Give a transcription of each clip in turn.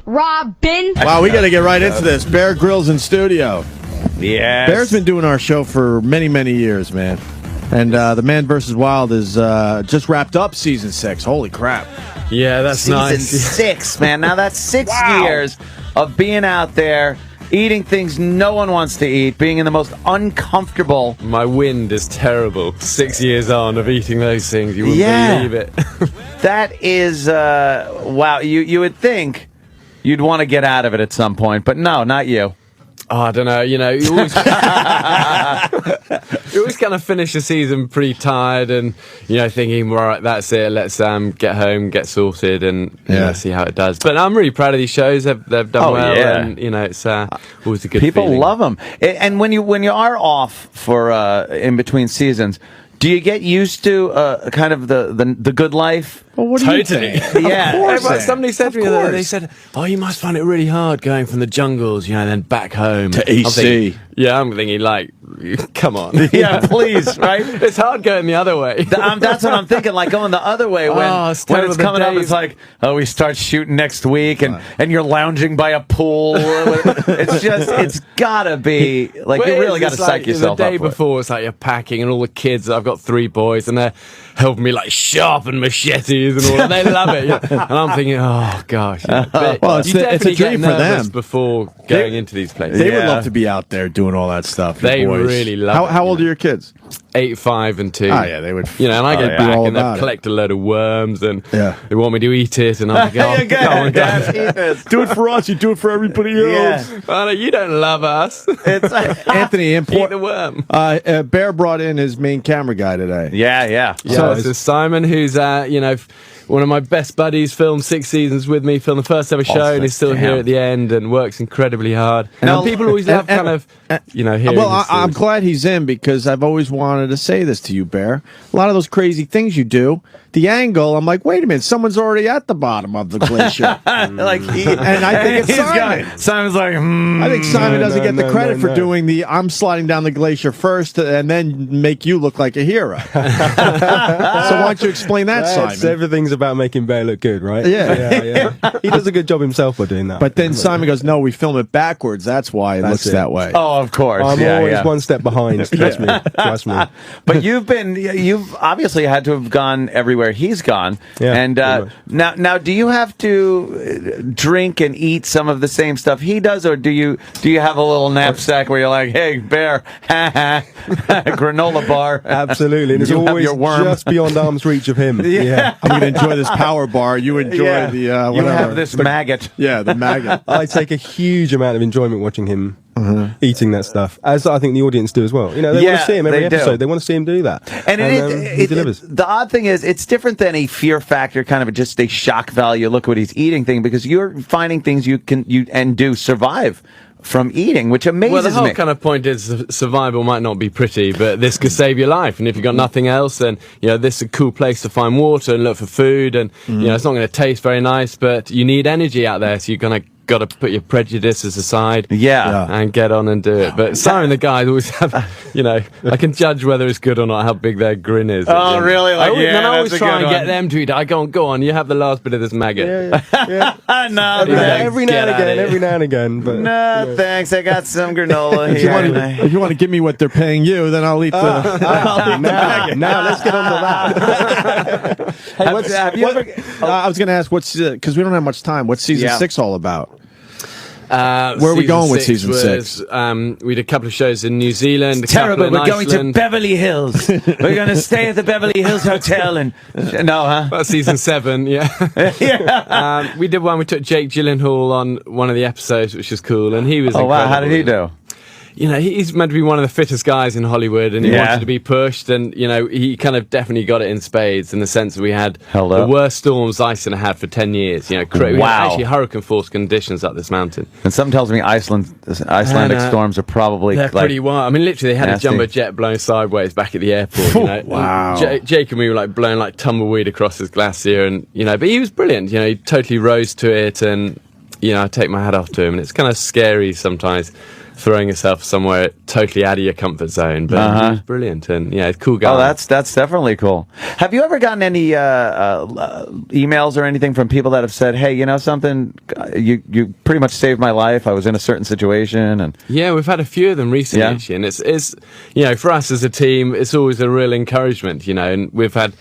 Robin. Wow, we got to get right into this. Bear Grylls in studio. Yes. Bear's been doing our show for many, many years, man. And The Man vs. Wild is just wrapped up season 6. Holy crap. Yeah, that's nice. Season 6, man. Now that's 6 Wow. years of being out there, eating things no one wants to eat, being in the most uncomfortable. My wind is terrible. 6 years on of eating those things. You wouldn't believe it. That is, wow. You would think you'd want to get out of it at some point, but no, not you. Oh, I don't know. You know, you always, you always kind of finish the season pretty tired and, you know, thinking, all right, that's it. Let's get home, get sorted and you know, see how it does. But I'm really proud of these shows. They've done well. Yeah. And, you know, it's always a good People feeling. love them. And when you are off for in between seasons, do you get used to kind of the good life? Well, what do you think? Yeah. Of course. Everyone, somebody said to me the other day, they course. said, "Oh, you must find it really hard going from the jungles, you know, and then back home To I'm AC. thinking, yeah, I'm thinking like, come on. Yeah, please, right? It's hard going the other way. That's what I'm thinking, like going the other way when, it's when terrible, it's the coming up. days. It's like, oh, we start shooting next week, and you're lounging by a pool. It's gotta be like Well, you really got to it's psych like yourself the day up for it. before, it's like you're packing, and all the kids. I've got 3 boys, and they're helping me like sharpen machetes and all. And they love it, yeah. And I'm thinking, oh gosh. Yeah. But Well, it's you a definitely dream get for them. nervous before going into these places. They would Yeah. love to be out there doing all that stuff. your They boys. really love it, How you old know. are your kids? 8, 5, and 2. Oh, yeah, they would. You know, and I go yeah. back All and about they it. collect a load of worms, and Yeah. they want me to eat it, and I'm like, oh, Yeah, come on, guys. Do it for us. You do it for everybody else. Yeah. Oh, no, you don't love us. It's Anthony, Eat the worm. Bear brought in his main camera guy today. yeah. Yeah, So this is Simon, who's you know, one of my best buddies. Filmed 6 seasons with me, filmed the first ever show, and he's still here at the end and works incredibly hard. Now- And people always love and- kind of, you know, hearing Well, his I'm stories. glad he's in because I've always wanted to say this to you, Bear. A lot of those crazy things you do, the angle, I'm like, wait a minute, someone's already at the bottom of the glacier. like And I think it's he's Simon. Simon's like, I think Simon doesn't get the no, credit no, for no. doing the I'm sliding down the glacier first and then make you look like a hero. So why don't you explain that, That's- Simon? everything's about making Bear look good, right? Yeah. yeah. He does a good job himself by doing that. But then Simon goes, no, we film it backwards. That's why it That's looks it. that way. oh, of course. I'm yeah, always yeah. one step behind. Trust me. Trust me. But you've obviously had to have gone everywhere he's gone. Yeah, And pretty much. now, do you have to drink and eat some of the same stuff he does, or do you have a little knapsack where you're like, hey, Bear, granola bar, Absolutely. And it's You have always your worm. just beyond arm's reach of him. Yeah. I'm going to enjoy this power bar. You enjoy Yeah. the you whatever. have this maggot. Yeah, the maggot. I take a huge amount of enjoyment watching him eating that stuff, as I think the audience do as well. You know, they want Yeah, to see him every they do. episode. They want to see him do that. And he delivers. the odd thing is, it's different than a fear factor, kind of just a shock value. Look what he's eating thing, because you're finding things you do survive from eating, which amazes Well, the whole me. kind of point is survival might not be pretty, but this could save your life. And if you've got nothing else, then, you know, this is a cool place to find water and look for food. And, you know, it's not going to taste very nice, but you need energy out there. So you're going to got to put your prejudices aside Yeah. and get on and do it. But Simon the guys always have, you know, I can judge whether it's good or not how big their grin is. Oh, really? Like, I always that's a try good and get one. them to eat. I go on, you have the last bit of this maggot. Yeah. No, Every, thanks. every now Get and outta again, here. every now and again. But No, thanks. I got some granola If you, here. want to give me what they're paying you, then I'll eat the. now let's get on to that. Have you ever? I was going to ask what's because we don't have much time. What's season Yeah. 6 all about? Where are we going with season 6? We did a couple of shows in New Zealand. A Terrible. couple in We're going to Iceland. Beverly Hills. We're going to stay at the Beverly Hills Hotel and no, huh? About season 7, yeah. Yeah. We did one. We took Jake Gyllenhaal on one of the episodes, which was cool, and he was. Oh wow! How did he incredible. do? You know, he's meant to be one of the fittest guys in Hollywood, and he Yeah. wanted to be pushed, and, you know, he kind of definitely got it in spades in the sense that we had Hello. the worst storms Iceland had for 10 years. You know, we had Wow. actually hurricane-force conditions up this mountain. And something tells me Icelandic storms are probably They're like, pretty wild. I mean, literally, they had nasty. a jumbo jet blown sideways back at the airport. You know? Wow. Jake and me were like blowing like tumbleweed across his glacier, and, you know, but he was brilliant. You know, he totally rose to it, and, you know, I take my hat off to him, and it's kind of scary sometimes. throwing yourself somewhere totally out of your comfort zone. But he was brilliant, and yeah, cool guy. Oh, that's definitely cool. Have you ever gotten any emails or anything from people that have said, "Hey, you know something? You pretty much saved my life. I was in a certain situation." And yeah, we've had a few of them recently, actually, and it's for us as a team, it's always a real encouragement, and we've had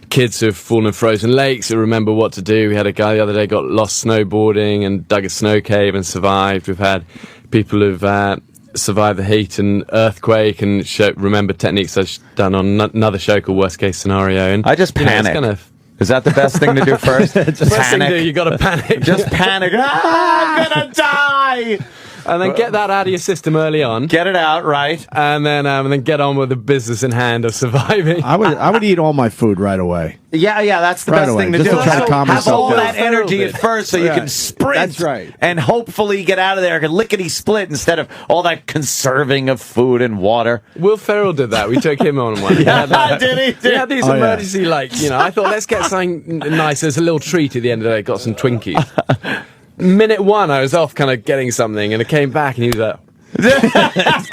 kids who have fallen in frozen lakes who remember what to do. We had a guy the other day got lost snowboarding and dug a snow cave and survived. We've had people who've survived the heat and earthquake and remember techniques I've done on another show called Worst Case Scenario. And I just panic. Is that the best thing to do first? Just panic. You got to panic. Just panic. I'm gonna die. And then get that out of your system early on. Get it out, right? And then get on with the business in hand of surviving. I would eat all my food right away. Yeah, that's the best thing to just do. To try to calm have myself all down. that energy at first, so you can sprint. That's right. And hopefully get out of there lickety split instead of all that conserving of food and water. Will Ferrell did that. We took him on one. Did he? We had these emergency, I thought, let's get something nice. There's a little treat at the end of the day. Got some Twinkies. Minute one, I was off kind of getting something, and I came back, and he was like,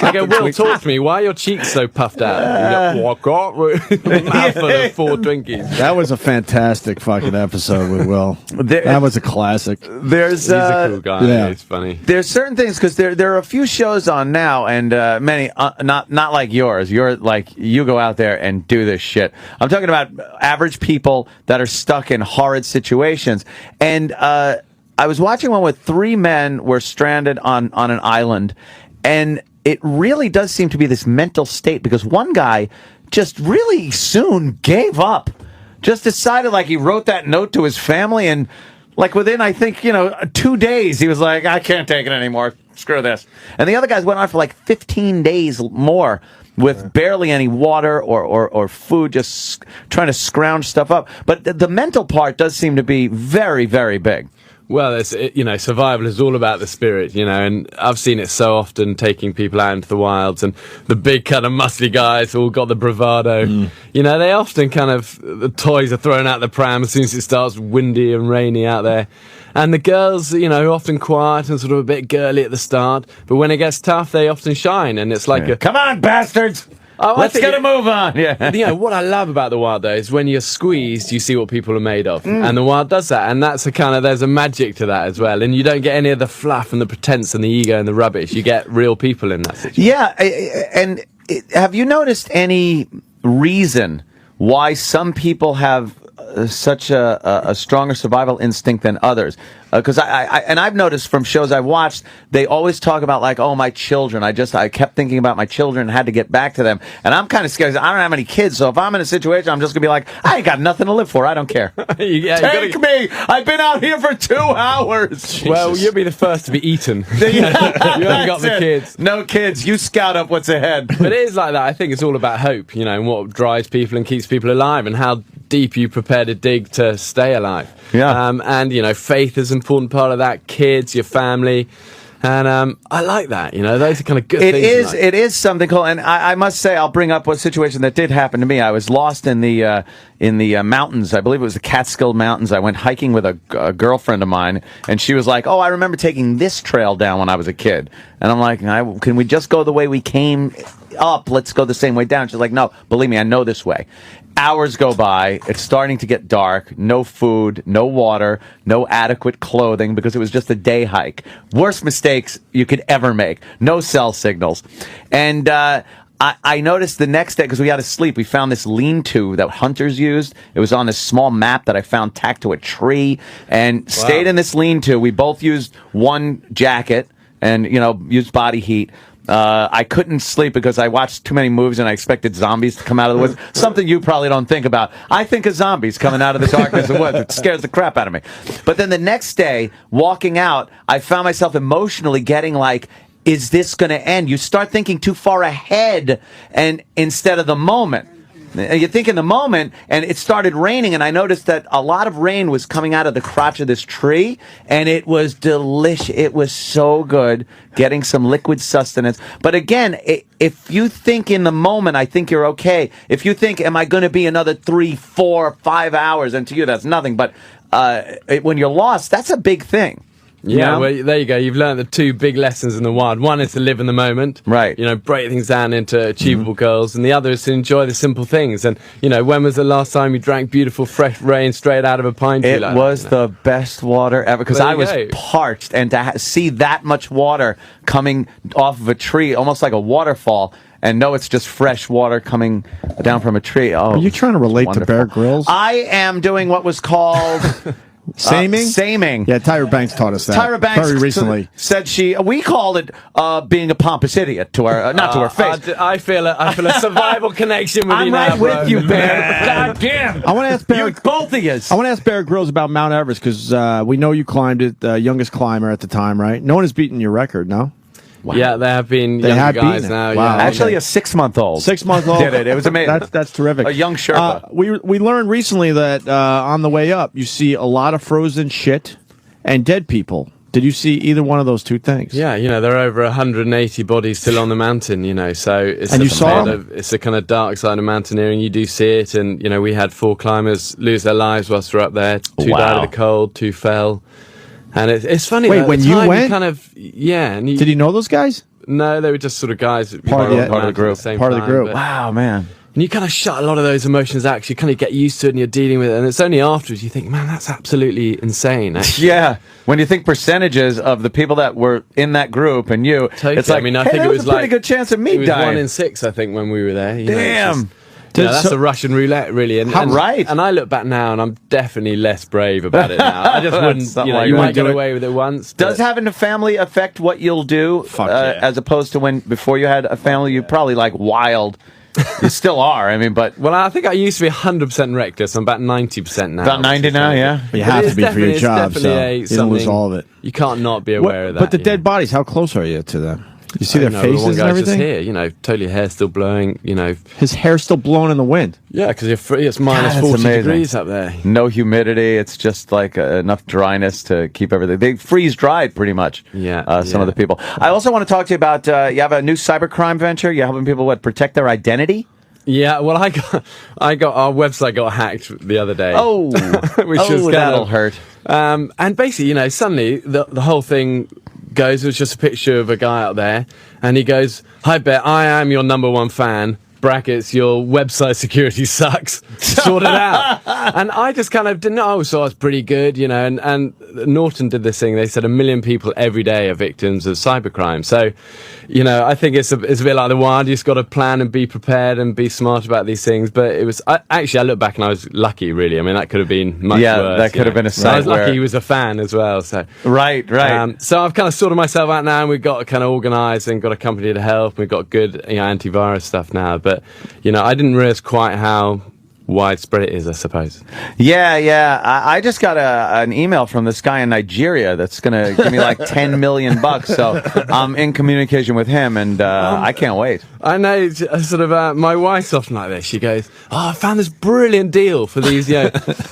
I go, Will, talk to me. Why are your cheeks so puffed out? Walk off. Mouthful of 4 Twinkies. That was a fantastic fucking episode with Will. That was a classic. He's a cool guy. Yeah. It's funny. There's certain things, because there are a few shows on now, and many, not like yours. You're like, you go out there and do this shit. I'm talking about average people that are stuck in horrid situations. And I was watching one with 3 men were stranded on an island, and it really does seem to be this mental state, because one guy just really soon gave up. Just decided, he wrote that note to his family, and within, I think, 2 days, he was like, I can't take it anymore. Screw this. And the other guys went on for 15 days more with barely any water or food, just trying to scrounge stuff up. But the mental part does seem to be very, very big. Well, survival is all about the spirit, and I've seen it so often taking people out into the wilds, and the big kind of muscly guys all got the bravado. They often the toys are thrown out the pram as soon as it starts windy and rainy out there. And the girls, are often quiet and sort of a bit girly at the start, but when it gets tough, they often shine, and it's like come on, bastards! Let's get a move on. Yeah. What I love about the wild, though, is when you're squeezed, you see what people are made of. And the wild does that. And that's there's a magic to that as well. And you don't get any of the fluff and the pretense and the ego and the rubbish. You get real people in that situation. Yeah. And have you noticed any reason why some people have such a stronger survival instinct than others? Because I've noticed from shows I've watched, they always talk about my children. I kept thinking about my children and had to get back to them. And I'm kind of scared. I don't have any kids, so if I'm in a situation, I'm just gonna be like, I ain't got nothing to live for. I don't care. Take me. I've been out here for 2 hours. Well, you'll be the first to be eaten. You haven't got the kids. No kids. You scout up what's ahead. But it is like that. I think it's all about hope, and what drives people and keeps people alive, and how deep you prepare to dig to stay alive. Yeah. And faith is an important part of that. Kids, your family. And I like that. Those are kind of good things. It is something cool. And I must say, I'll bring up a situation that did happen to me. I was lost in the mountains. I believe it was the Catskill Mountains. I went hiking with a girlfriend of mine, and she was like, "Oh, I remember taking this trail down when I was a kid." And I'm like, "Can we just go the way we came up? Let's go the same way down." She's like, "No, believe me, I know this way." Hours go by. It's starting to get dark. No food, no water, no adequate clothing, because it was just a day hike. Worst mistakes you could ever make. No cell signals. And I noticed the next day, because we had to sleep, we found this lean-to that hunters used. It was on this small map that I found tacked to a tree, and stayed in this lean-to. We both used one jacket and, used body heat. I couldn't sleep because I watched too many movies and I expected zombies to come out of the woods. Something you probably don't think about. I think of zombies coming out of the darkness of the woods. It scares the crap out of me. But then the next day, walking out, I found myself emotionally getting is this going to end? You start thinking too far ahead and instead of the moment. You think in the moment, and it started raining, and I noticed that a lot of rain was coming out of the crotch of this tree, and it was delicious. It was so good, getting some liquid sustenance. But again, if you think in the moment, I think you're okay. If you think, am I going to be another 3, 4, 5 hours? And to you, that's nothing. But when you're lost, that's a big thing. Yeah, know? well, there you go. You've learned the two big lessons in the wild. One is to live in the moment. Right. You know, break things down into achievable goals. And the other is to enjoy the simple things. And, you know, when was the last time you drank beautiful, fresh rain straight out of a pine tree? It like was that, you know? the best water ever because There I you was go. parched, and to see that much water coming off of a tree, almost like a waterfall, and no, it's just fresh water coming down from a tree. Oh, Are you trying to relate to wonderful. Bear Grylls? I am doing what was called Saming? Saming. Yeah, Tyra Banks taught us that. Tyra Banks very recently. said we called it being a pompous idiot to our not to her face. I feel a survival connection with I'm you right now, bro. with you, Bear. God damn. I want to ask Bear. Both of you. I want to ask Bear Grylls about Mount Everest because we know you climbed it, youngest climber at the time, right? No one has beaten your record, no? Yeah, there have been They younger have guys beaten it. now. Wow. Yeah. Actually, a 6-month-old. 6-month-old did it. It was amazing. That's terrific. A young Sherpa. We learned recently that on the way up, you see a lot of frozen shit and dead people. Did you see either one of those two things? Yeah, you know, there are over 180 bodies still on the mountain, you know, so it's And you saw it's a kind of dark side of mountaineering. You do see it, and, you know, we had 4 climbers lose their lives whilst we were up there. 2 Wow. died of the cold, 2 fell. And it's funny. Wait, at the when you time, went? kind of, yeah. And Did you know those guys? No, they were just sort of guys. that Part of were the- on part of the group. at same Part of the time, group. but- Wow, man. And you kind of shut a lot of those emotions out 'cause you kind of get used to it and you're dealing with it. And it's only afterwards you think, man, that's absolutely insane. Actually. Yeah, when you think percentages of the people that were in that group and you, Totally. it's like, I mean, I hey, think there it was was a pretty like good chance of It me was 1 dying. in 6, I think, when we were there. You know, it's Damn. just- you know, that's So- a Russian roulette, really. And, Right. And I look back now, and I'm definitely less brave about it now. I just wouldn't. Something You know, like you that. might get Do it. away with it once. Does but- having a family affect what you'll do? Fuck yeah. As opposed to when before you had a family, you probably like wild. You still are. I mean, but Well, I think I used to be 100% reckless. I'm about 90% now. about 90 now, yeah. You But have it to is be for your definitely- job, it's so definitely you don't lose something all of it. You can't not be aware of that. But the you dead know. bodies, how close are you to them? You see You their know, the faces one and guy's everything? just here, you know, totally hair still blowing, you know. His hair's still blowing in the wind. Yeah, because you're free. It's minus that's 40 amazing. degrees up there. No humidity. It's just like enough dryness to keep everything. They freeze dried pretty much. Yeah, Some of yeah. the people. I also want to talk to you about. You have a new cybercrime venture. You're helping people protect their identity. Yeah, well, I got our website got hacked the other day. Oh, which was kind that'll of- hurt. And basically, you know, suddenly the whole thing goes. It was just a picture of a guy out there, and he goes, "Hi, Bear, I am your #1 fan." Brackets, your website security sucks. Sort it out. And I just kind of didn't know. So I was pretty good, you know. And Norton did this thing. They said 1 million people every day are victims of cybercrime. So, you know, I think it's a bit like the wild. You just got to plan and be prepared and be smart about these things. But it was actually I look back and I was lucky, really. I mean, that could have been much Yeah, worse. that could have been a I site was lucky where- he was a fan as well. So. Right. So I've kind of sorted myself out now, and we've got kind of organised and got a company to help. We've got good, you know, antivirus stuff now, but you know, I didn't realise quite how widespread it is, I suppose. Yeah. I just got an email from this guy in Nigeria that's going to give me like $10 million. So I'm in communication with him, and I can't wait. I know, sort of, my wife's often like this. She goes, "Oh, I found this brilliant deal for these, you know,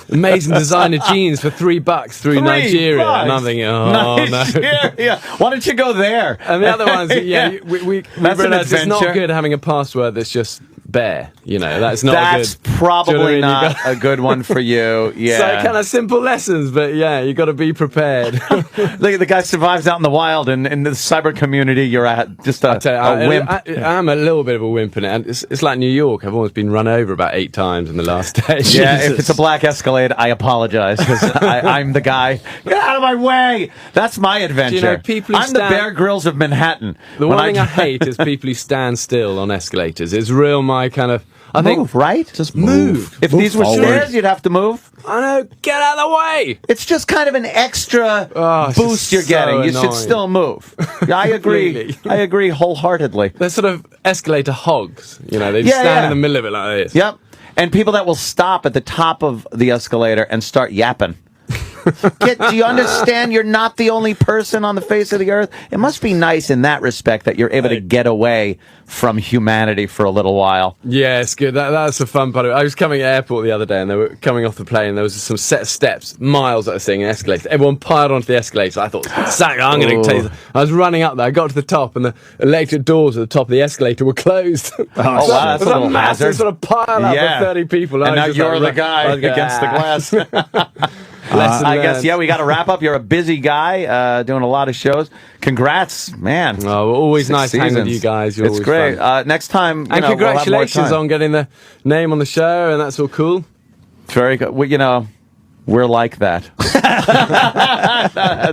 amazing designer jeans for $3 through Nigeria." And I'm thinking, oh, no. Nigeria. Why don't you go there? And the other ones, yeah, we That's an realised it's not adventure. good having a password that's just Bear. You know, that's not That's good. probably Do you know what I mean? You not a good one for you. Yeah. So kind of simple lessons, but yeah, you got to be prepared. Look at the guy survives out in the wild, and in the cyber community, you're at just a wimp. I'm a little bit of a wimp in it, and it's like New York. I've almost been run over about 8 times in the last day. Yeah, if Jesus. it's a black Escalade, I apologize because I'm the guy. Get out of my way! That's my adventure. Do you know, people who I'm the stand- Bear Grylls of Manhattan. The When one thing I hate is people who stand still on escalators. It's real my kind of. I move, think right? Just move. If Move these were forward. stairs, you'd have to move. I know. Get out of the way. It's just kind of an extra Oh, it's boost just you're so getting. You should annoying. still move. I agree. Really? I agree wholeheartedly. They're sort of escalator hogs. You know, they Yeah, stand yeah. in the middle of it like this. Yep. And people that will stop at the top of the escalator and start yapping. Do you understand you're not the only person on the face of the earth? It must be nice in that respect that you're able to get away from humanity for a little while. Yeah, it's good. That's the fun part of it. I was coming at the airport the other day, and they were coming off the plane, and there was some set of steps, miles that I was seeing, an escalator. Everyone piled onto the escalator. I thought, sack, I'm going to take this. I was running up there. I got to the top, and the electric doors at the top of the escalator were closed. Oh, wow, that's a There's little massive hazard. sort of pile up Yeah. of 30 people. And I now was just you're like, the guy I was going, against the glass. Lesson I guess, learned. yeah, we got to wrap up. You're a busy guy, doing a lot of shows. Congrats, man. Oh, always 6 nice hanging with seasons. you guys. You're It's always great. fun. Next time, And congratulations we'll have more time. on getting the name on the show, and that's all cool. Very good. Well, we're like that.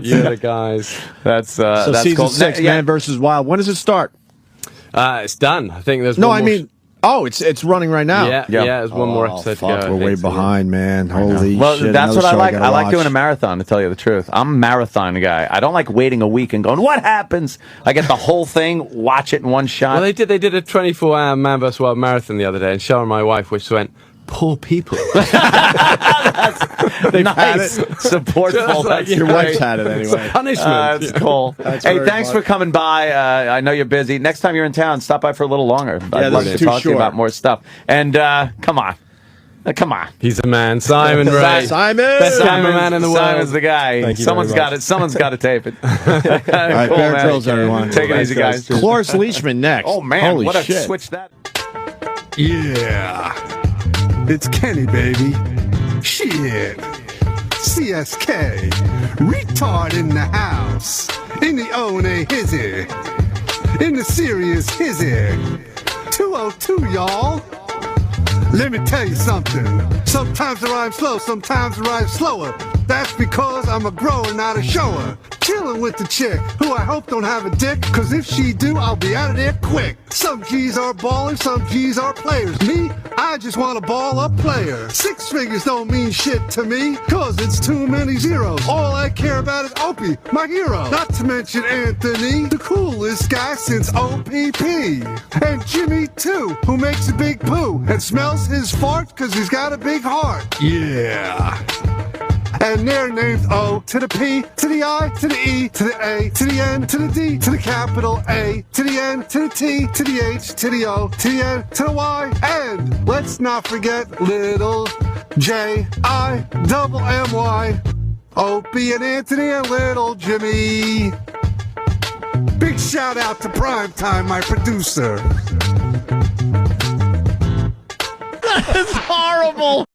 You're the guys. That's So that's season cool. 6, Yeah. Man versus Wild. When does it start? It's done. I think there's No, one I more mean, it's running right now. Yeah, Yeah. there's one more Oh, episode fuck, to go. we're I way think, so, yeah. behind, man. Holy Well, shit. that's another what I show like. gotta I like watch. doing a marathon, to tell you the truth. I'm a marathon guy. I don't like waiting a week and going, what happens? I get the whole thing, watch it in one shot. Well, they did a 24-hour Man vs. Wild marathon the other day, and Cheryl, my wife, which went, poor people. Nice. Supportful. like, That's Your great. wife's had it anyway. Punishment. That's cool. Hey, very thanks fun. for coming by. I know you're busy. Next time you're in town, stop by for a little longer. I'd this love is to too talk to you short. about more stuff. And come on. Come on. He's a man. Simon Ray. Simon! Best cameraman in the world. Simon's the guy. Thank you Someone's very got much. it. Someone's got to tape it. All right, right, Bear Grylls, everyone. Take it easy, guys. Cloris Leachman next. Oh, man. Holy what a shit. switch that. Yeah. It's Kenny, baby. Shit. CSK. Retard in the house. In the O and A hizzy. In the serious hizzy. 202, y'all. Let me tell you something. Sometimes I rhyme slow, sometimes I rhyme slower. That's because I'm a grower, not a shower. Chillin' with the chick, who I hope don't have a dick, cause if she do, I'll be out of there quick. Some G's are ballers, some G's are players. Me, I just want a ball-up player. 6 figures don't mean shit to me, cause it's too many zeros. All I care about is Opie, my hero. Not to mention Anthony, the coolest guy since OPP. And Jimmy, too, who makes a big poo and smells his fart cause he's got a big heart. Yeah. And they're named O to the P, to the I, to the E, to the A, to the N, to the D, to the capital A, to the N, to the T, to the H, to the O, to the N, to the Y. And let's not forget little J, I, double M-Y. Opie and Anthony and little Jimmy. Big shout out to Primetime, my producer. It's horrible.